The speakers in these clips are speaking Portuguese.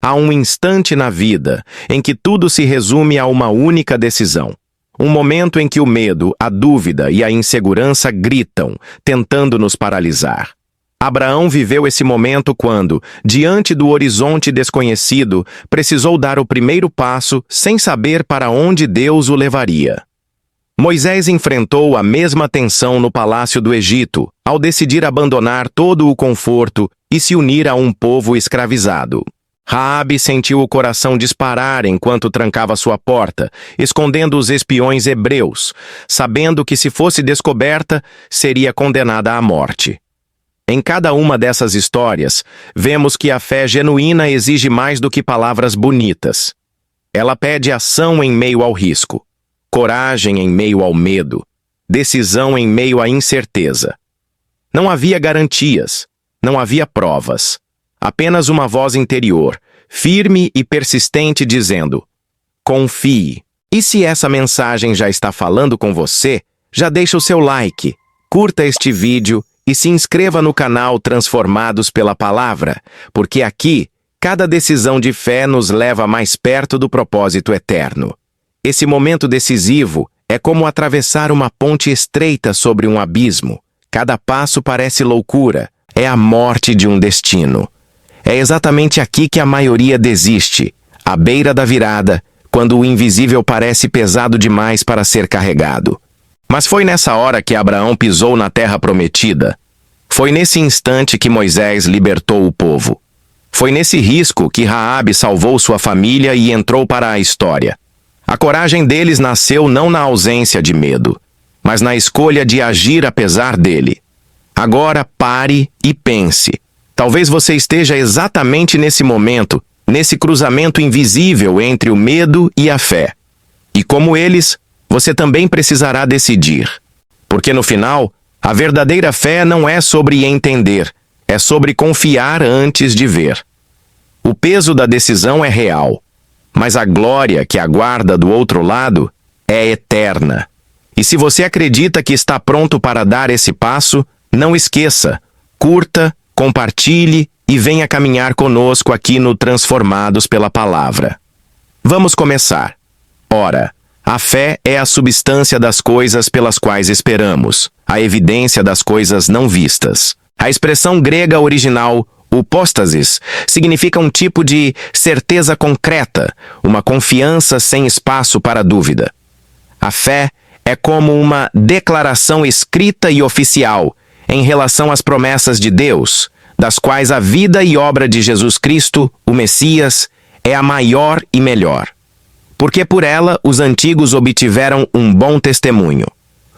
Há um instante na vida em que tudo se resume a uma única decisão. Um momento em que o medo, a dúvida e a insegurança gritam, tentando nos paralisar. Abraão viveu esse momento quando, diante do horizonte desconhecido, precisou dar o primeiro passo sem saber para onde Deus o levaria. Moisés enfrentou a mesma tensão no palácio do Egito, ao decidir abandonar todo o conforto e se unir a um povo escravizado. Raabe sentiu o coração disparar enquanto trancava sua porta, escondendo os espiões hebreus, sabendo que se fosse descoberta, seria condenada à morte. Em cada uma dessas histórias, vemos que a fé genuína exige mais do que palavras bonitas. Ela pede ação em meio ao risco, coragem em meio ao medo, decisão em meio à incerteza. Não havia garantias, não havia provas. Apenas uma voz interior, firme e persistente, dizendo: confie. E se essa mensagem já está falando com você, já deixa o seu like, curta este vídeo e se inscreva no canal Transformados pela Palavra, porque aqui, cada decisão de fé nos leva mais perto do propósito eterno. Esse momento decisivo é como atravessar uma ponte estreita sobre um abismo. Cada passo parece loucura, é a morte de um destino. É exatamente aqui que a maioria desiste, à beira da virada, quando o invisível parece pesado demais para ser carregado. Mas foi nessa hora que Abraão pisou na terra prometida. Foi nesse instante que Moisés libertou o povo. Foi nesse risco que Raabe salvou sua família e entrou para a história. A coragem deles nasceu não na ausência de medo, mas na escolha de agir apesar dele. Agora pare e pense. Talvez você esteja exatamente nesse momento, nesse cruzamento invisível entre o medo e a fé. E como eles, você também precisará decidir. Porque no final, a verdadeira fé não é sobre entender, é sobre confiar antes de ver. O peso da decisão é real, mas a glória que aguarda do outro lado é eterna. E se você acredita que está pronto para dar esse passo, não esqueça, curta, compartilhe e venha caminhar conosco aqui no Transformados pela Palavra. Vamos começar. Ora, a fé é a substância das coisas pelas quais esperamos, a evidência das coisas não vistas. A expressão grega original, upóstasis, significa um tipo de certeza concreta, uma confiança sem espaço para dúvida. A fé é como uma declaração escrita e oficial em relação às promessas de Deus, das quais a vida e obra de Jesus Cristo, o Messias, é a maior e melhor. Porque por ela os antigos obtiveram um bom testemunho.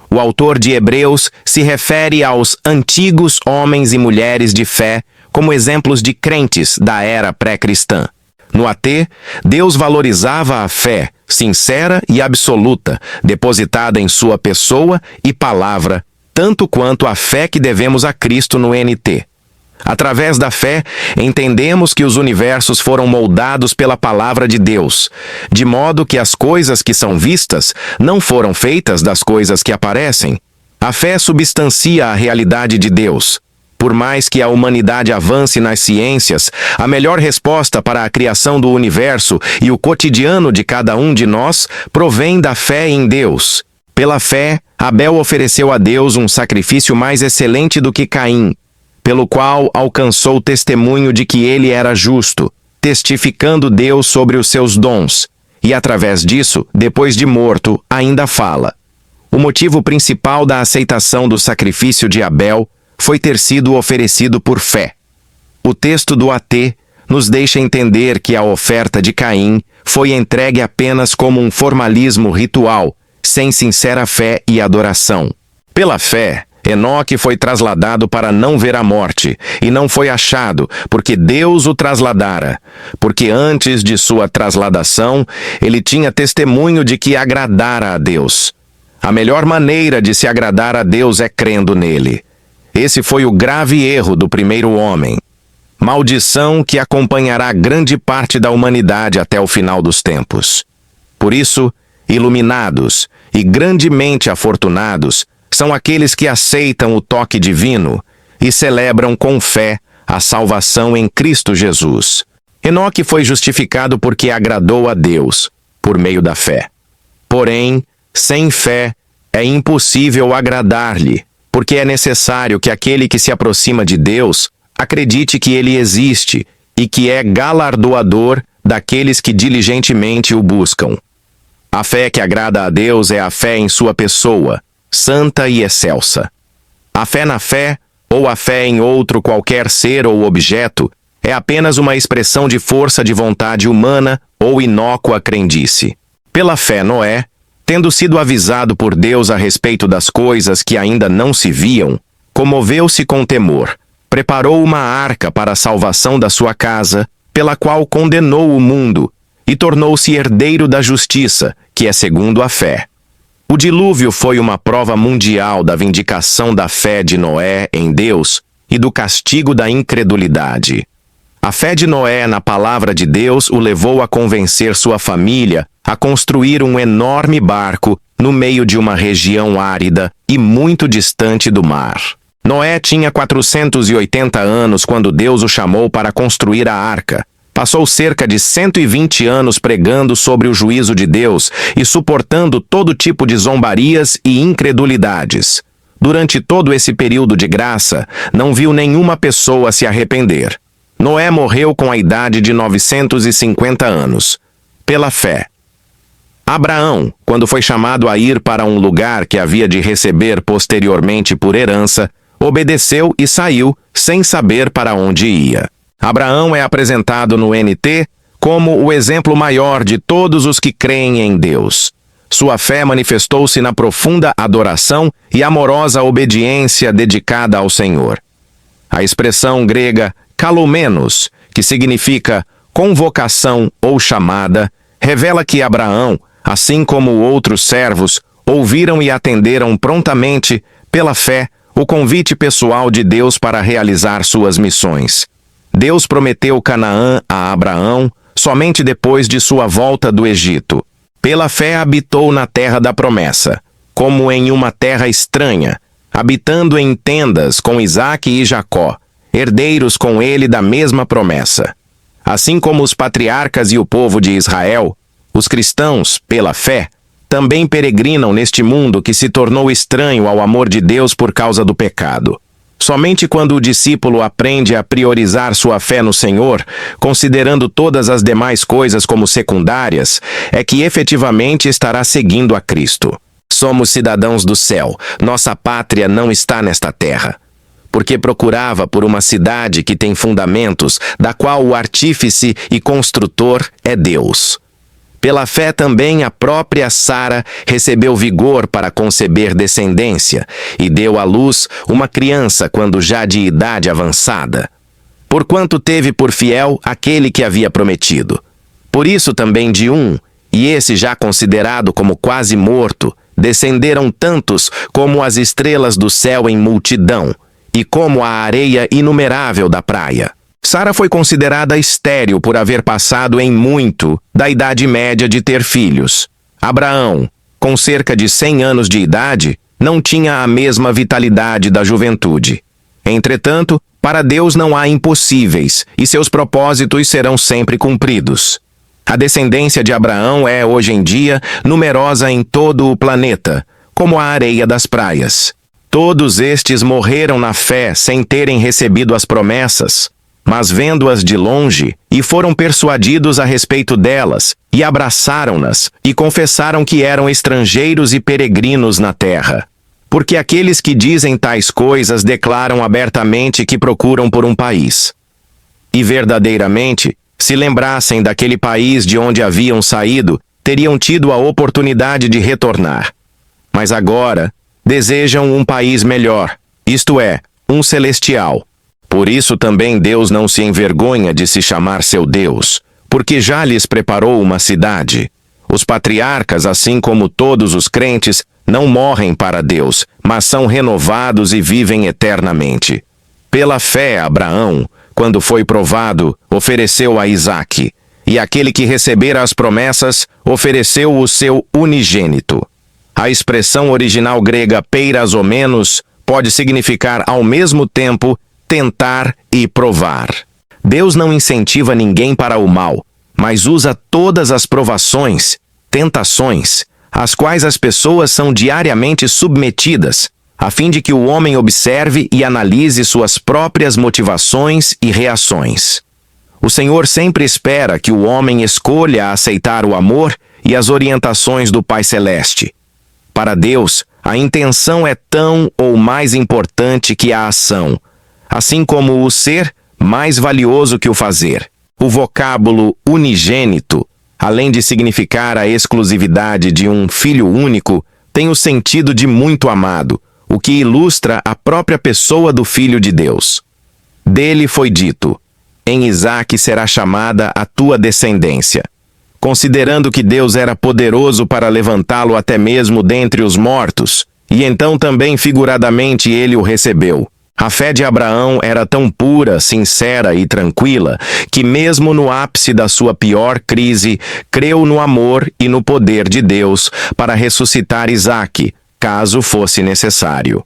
O autor de Hebreus se refere aos antigos homens e mulheres de fé como exemplos de crentes da era pré-cristã. No AT, Deus valorizava a fé sincera e absoluta, depositada em sua pessoa e palavra, tanto quanto a fé que devemos a Cristo no NT. Através da fé, entendemos que os universos foram moldados pela palavra de Deus, de modo que as coisas que são vistas não foram feitas das coisas que aparecem. A fé substancia a realidade de Deus. Por mais que a humanidade avance nas ciências, a melhor resposta para a criação do universo e o cotidiano de cada um de nós provém da fé em Deus. Pela fé, Abel ofereceu a Deus um sacrifício mais excelente do que Caim, pelo qual alcançou testemunho de que ele era justo, testificando Deus sobre os seus dons, e através disso, depois de morto, ainda fala. O motivo principal da aceitação do sacrifício de Abel foi ter sido oferecido por fé. O texto do AT nos deixa entender que a oferta de Caim foi entregue apenas como um formalismo ritual, sem sincera fé e adoração. Pela fé, Enoque foi trasladado para não ver a morte, e não foi achado, porque Deus o trasladara. Porque antes de sua trasladação, ele tinha testemunho de que agradara a Deus. A melhor maneira de se agradar a Deus é crendo nele. Esse foi o grave erro do primeiro homem. Maldição que acompanhará grande parte da humanidade até o final dos tempos. Por isso, iluminados e grandemente afortunados são aqueles que aceitam o toque divino e celebram com fé a salvação em Cristo Jesus. Enoque foi justificado porque agradou a Deus, por meio da fé. Porém, sem fé, é impossível agradar-lhe, porque é necessário que aquele que se aproxima de Deus acredite que ele existe e que é galardoador daqueles que diligentemente o buscam. A fé que agrada a Deus é a fé em sua pessoa, santa e excelsa. A fé na fé, ou a fé em outro qualquer ser ou objeto, é apenas uma expressão de força de vontade humana ou inócua crendice. Pela fé, Noé, tendo sido avisado por Deus a respeito das coisas que ainda não se viam, comoveu-se com temor, preparou uma arca para a salvação da sua casa, pela qual condenou o mundo, e tornou-se herdeiro da justiça, que é segundo a fé. O dilúvio foi uma prova mundial da vindicação da fé de Noé em Deus e do castigo da incredulidade. A fé de Noé na palavra de Deus o levou a convencer sua família a construir um enorme barco no meio de uma região árida e muito distante do mar. Noé tinha 480 anos quando Deus o chamou para construir a arca. Passou cerca de 120 anos pregando sobre o juízo de Deus e suportando todo tipo de zombarias e incredulidades. Durante todo esse período de graça, não viu nenhuma pessoa se arrepender. Noé morreu com a idade de 950 anos, pela fé. Abraão, quando foi chamado a ir para um lugar que havia de receber posteriormente por herança, obedeceu e saiu sem saber para onde ia. Abraão é apresentado no NT como o exemplo maior de todos os que creem em Deus. Sua fé manifestou-se na profunda adoração e amorosa obediência dedicada ao Senhor. A expressão grega kalumenos, que significa convocação ou chamada, revela que Abraão, assim como outros servos, ouviram e atenderam prontamente, pela fé, o convite pessoal de Deus para realizar suas missões. Deus prometeu Canaã a Abraão somente depois de sua volta do Egito. Pela fé habitou na terra da promessa, como em uma terra estranha, habitando em tendas com Isaque e Jacó, herdeiros com ele da mesma promessa. Assim como os patriarcas e o povo de Israel, os cristãos, pela fé, também peregrinam neste mundo que se tornou estranho ao amor de Deus por causa do pecado. Somente quando o discípulo aprende a priorizar sua fé no Senhor, considerando todas as demais coisas como secundárias, é que efetivamente estará seguindo a Cristo. Somos cidadãos do céu, nossa pátria não está nesta terra. Porque procurava por uma cidade que tem fundamentos, da qual o artífice e construtor é Deus. Pela fé também a própria Sara recebeu vigor para conceber descendência e deu à luz uma criança quando já de idade avançada. Porquanto teve por fiel aquele que havia prometido. Por isso também de um, e esse já considerado como quase morto, descenderam tantos como as estrelas do céu em multidão, e como a areia inumerável da praia. Sara foi considerada estéril por haver passado em muito da idade média de ter filhos. Abraão, com cerca de 100 anos de idade, não tinha a mesma vitalidade da juventude. Entretanto, para Deus não há impossíveis, e seus propósitos serão sempre cumpridos. A descendência de Abraão é, hoje em dia, numerosa em todo o planeta, como a areia das praias. Todos estes morreram na fé sem terem recebido as promessas, mas vendo-as de longe, e foram persuadidos a respeito delas, e abraçaram-nas, e confessaram que eram estrangeiros e peregrinos na terra. Porque aqueles que dizem tais coisas declaram abertamente que procuram por um país. E verdadeiramente, se lembrassem daquele país de onde haviam saído, teriam tido a oportunidade de retornar. Mas agora, desejam um país melhor, isto é, um celestial. Por isso também Deus não se envergonha de se chamar seu Deus, porque já lhes preparou uma cidade. Os patriarcas, assim como todos os crentes, não morrem para Deus, mas são renovados e vivem eternamente. Pela fé, Abraão, quando foi provado, ofereceu a Isaque, e aquele que recebera as promessas, ofereceu o seu unigênito. A expressão original grega peirazomenos pode significar ao mesmo tempo tentar e provar. Deus não incentiva ninguém para o mal, mas usa todas as provações, tentações, às quais as pessoas são diariamente submetidas, a fim de que o homem observe e analise suas próprias motivações e reações. O Senhor sempre espera que o homem escolha aceitar o amor e as orientações do Pai Celeste. Para Deus, a intenção é tão ou mais importante que a ação, assim como o ser mais valioso que o fazer. O vocábulo unigênito, além de significar a exclusividade de um filho único, tem o sentido de muito amado, o que ilustra a própria pessoa do Filho de Deus. Dele foi dito: em Isaque será chamada a tua descendência. Considerando que Deus era poderoso para levantá-lo até mesmo dentre os mortos, e então também figuradamente ele o recebeu. A fé de Abraão era tão pura, sincera e tranquila, que mesmo no ápice da sua pior crise, creu no amor e no poder de Deus para ressuscitar Isaque, caso fosse necessário.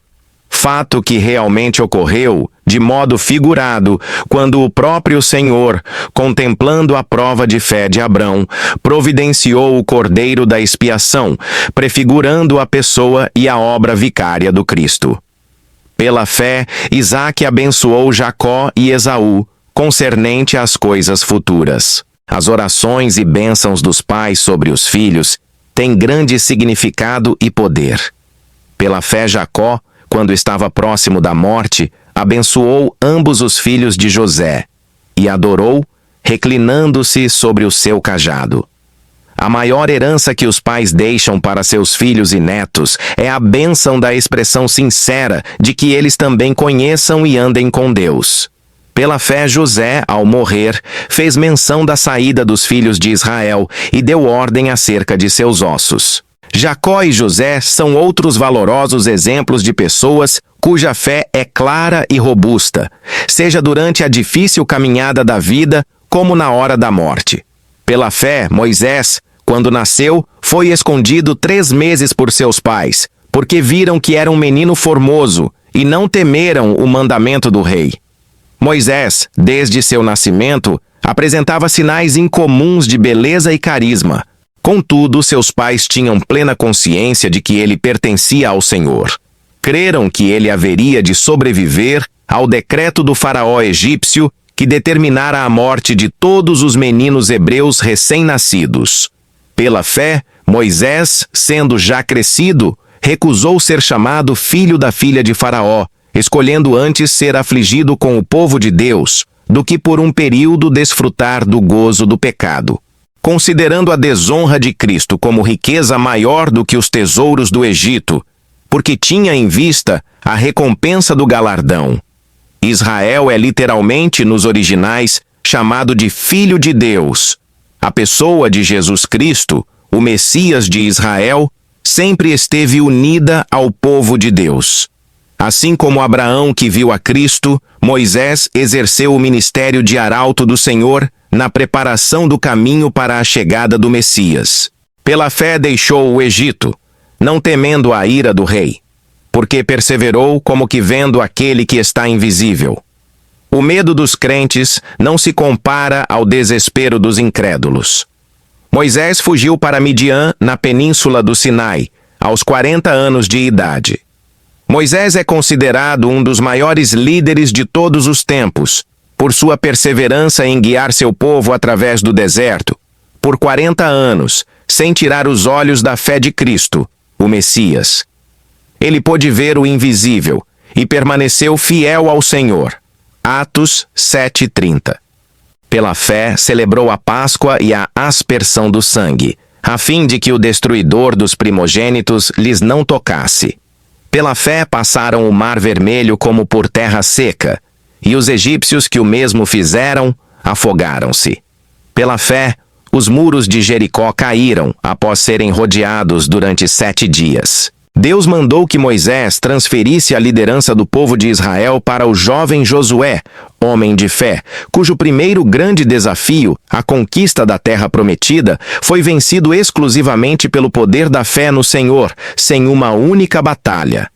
Fato que realmente ocorreu, de modo figurado, quando o próprio Senhor, contemplando a prova de fé de Abrão, providenciou o cordeiro da expiação, prefigurando a pessoa e a obra vicária do Cristo. Pela fé, Isaque abençoou Jacó e Esaú, concernente às coisas futuras. As orações e bênçãos dos pais sobre os filhos têm grande significado e poder. Pela fé, Jacó, quando estava próximo da morte, abençoou ambos os filhos de José e adorou, reclinando-se sobre o seu cajado. A maior herança que os pais deixam para seus filhos e netos é a bênção da expressão sincera de que eles também conheçam e andem com Deus. Pela fé, José, ao morrer, fez menção da saída dos filhos de Israel e deu ordem acerca de seus ossos. Jacó e José são outros valorosos exemplos de pessoas cuja fé é clara e robusta, seja durante a difícil caminhada da vida, como na hora da morte. Pela fé, Moisés, quando nasceu, foi escondido 3 meses por seus pais, porque viram que era um menino formoso e não temeram o mandamento do rei. Moisés, desde seu nascimento, apresentava sinais incomuns de beleza e carisma. Contudo, seus pais tinham plena consciência de que ele pertencia ao Senhor. Creram que ele haveria de sobreviver ao decreto do faraó egípcio que determinara a morte de todos os meninos hebreus recém-nascidos. Pela fé, Moisés, sendo já crescido, recusou ser chamado filho da filha de Faraó, escolhendo antes ser afligido com o povo de Deus, do que por um período desfrutar do gozo do pecado. Considerando a desonra de Cristo como riqueza maior do que os tesouros do Egito, porque tinha em vista a recompensa do galardão. Israel é literalmente, nos originais, chamado de Filho de Deus. A pessoa de Jesus Cristo, o Messias de Israel, sempre esteve unida ao povo de Deus. Assim como Abraão, que viu a Cristo, Moisés exerceu o ministério de arauto do Senhor na preparação do caminho para a chegada do Messias. Pela fé deixou o Egito, não temendo a ira do rei, porque perseverou como que vendo aquele que está invisível. O medo dos crentes não se compara ao desespero dos incrédulos. Moisés fugiu para Midian, na península do Sinai, aos 40 anos de idade. Moisés é considerado um dos maiores líderes de todos os tempos, por sua perseverança em guiar seu povo através do deserto, por 40 anos, sem tirar os olhos da fé de Cristo, o Messias. Ele pôde ver o invisível e permaneceu fiel ao Senhor. Atos 7:30. Pela fé, celebrou a Páscoa e a aspersão do sangue, a fim de que o destruidor dos primogênitos lhes não tocasse. Pela fé, passaram o Mar Vermelho como por terra seca, e os egípcios que o mesmo fizeram, afogaram-se. Pela fé, os muros de Jericó caíram após serem rodeados durante 7 dias. Deus mandou que Moisés transferisse a liderança do povo de Israel para o jovem Josué, homem de fé, cujo primeiro grande desafio, a conquista da terra prometida, foi vencido exclusivamente pelo poder da fé no Senhor, sem uma única batalha.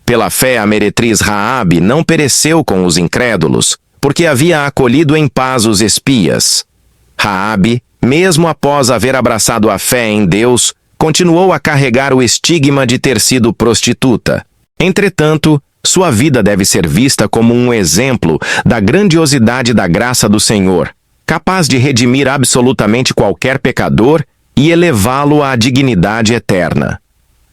Pela fé, a meretriz Raabe não pereceu com os incrédulos, porque havia acolhido em paz os espias. Raabe, mesmo após haver abraçado a fé em Deus, continuou a carregar o estigma de ter sido prostituta. Entretanto, sua vida deve ser vista como um exemplo da grandiosidade da graça do Senhor, capaz de redimir absolutamente qualquer pecador e elevá-lo à dignidade eterna.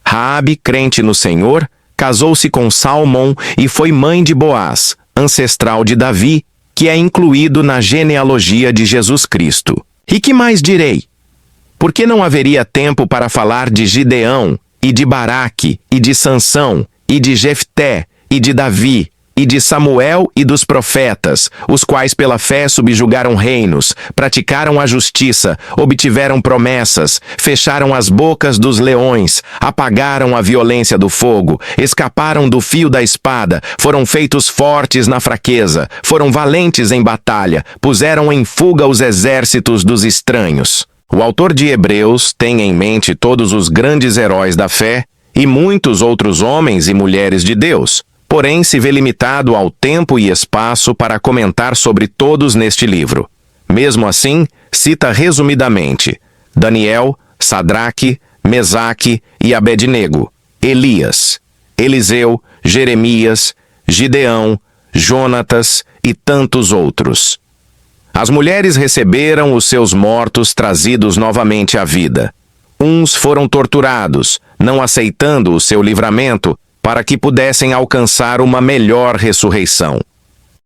Raabe, crente no Senhor, casou-se com Salmão e foi mãe de Boaz, ancestral de Davi, que é incluído na genealogia de Jesus Cristo. E que mais direi? Por que não haveria tempo para falar de Gideão, e de Baraque, e de Sansão, e de Jefté, e de Davi, e de Samuel e dos profetas, os quais pela fé subjugaram reinos, praticaram a justiça, obtiveram promessas, fecharam as bocas dos leões, apagaram a violência do fogo, escaparam do fio da espada, foram feitos fortes na fraqueza, foram valentes em batalha, puseram em fuga os exércitos dos estranhos. O autor de Hebreus tem em mente todos os grandes heróis da fé e muitos outros homens e mulheres de Deus, porém se vê limitado ao tempo e espaço para comentar sobre todos neste livro. Mesmo assim, cita resumidamente Daniel, Sadraque, Mesaque e Abednego, Elias, Eliseu, Jeremias, Gideão, Jonatas e tantos outros. As mulheres receberam os seus mortos trazidos novamente à vida. Uns foram torturados, não aceitando o seu livramento, para que pudessem alcançar uma melhor ressurreição.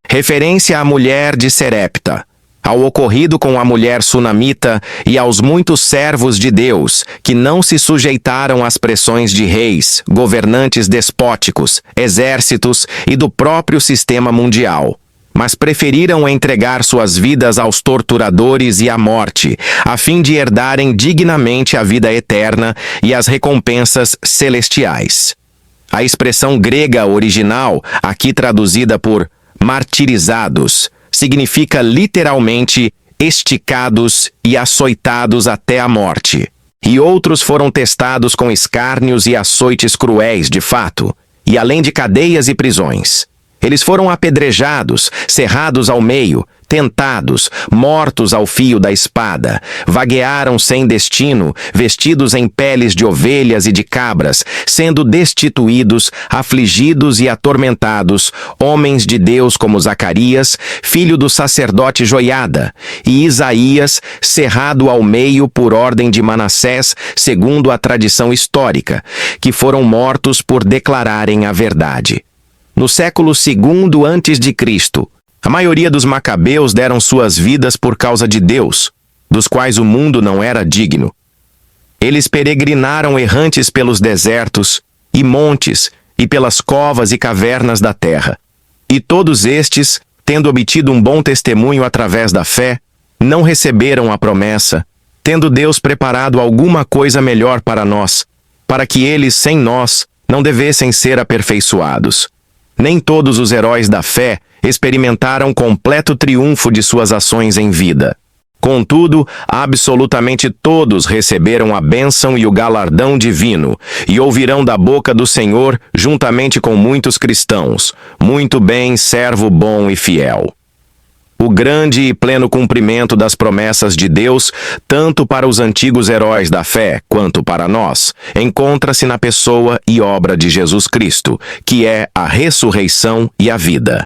Referência à mulher de Serepta, ao ocorrido com a mulher sunamita e aos muitos servos de Deus, que não se sujeitaram às pressões de reis, governantes despóticos, exércitos e do próprio sistema mundial, mas preferiram entregar suas vidas aos torturadores e à morte, a fim de herdarem dignamente a vida eterna e as recompensas celestiais. A expressão grega original, aqui traduzida por martirizados, significa literalmente esticados e açoitados até a morte. E outros foram testados com escárnios e açoites cruéis, de fato, e além de cadeias e prisões. Eles foram apedrejados, cerrados ao meio, tentados, mortos ao fio da espada, vaguearam sem destino, vestidos em peles de ovelhas e de cabras, sendo destituídos, afligidos e atormentados, homens de Deus como Zacarias, filho do sacerdote Joiada, e Isaías, cerrado ao meio por ordem de Manassés, segundo a tradição histórica, que foram mortos por declararem a verdade. No século II a.C., a maioria dos macabeus deram suas vidas por causa de Deus, dos quais o mundo não era digno. Eles peregrinaram errantes pelos desertos e montes e pelas covas e cavernas da terra. E todos estes, tendo obtido um bom testemunho através da fé, não receberam a promessa, tendo Deus preparado alguma coisa melhor para nós, para que eles, sem nós, não devessem ser aperfeiçoados. Nem todos os heróis da fé experimentaram completo triunfo de suas ações em vida. Contudo, absolutamente todos receberam a bênção e o galardão divino, e ouvirão da boca do Senhor, juntamente com muitos cristãos: muito bem, servo bom e fiel. O grande e pleno cumprimento das promessas de Deus, tanto para os antigos heróis da fé quanto para nós, encontra-se na pessoa e obra de Jesus Cristo, que é a ressurreição e a vida.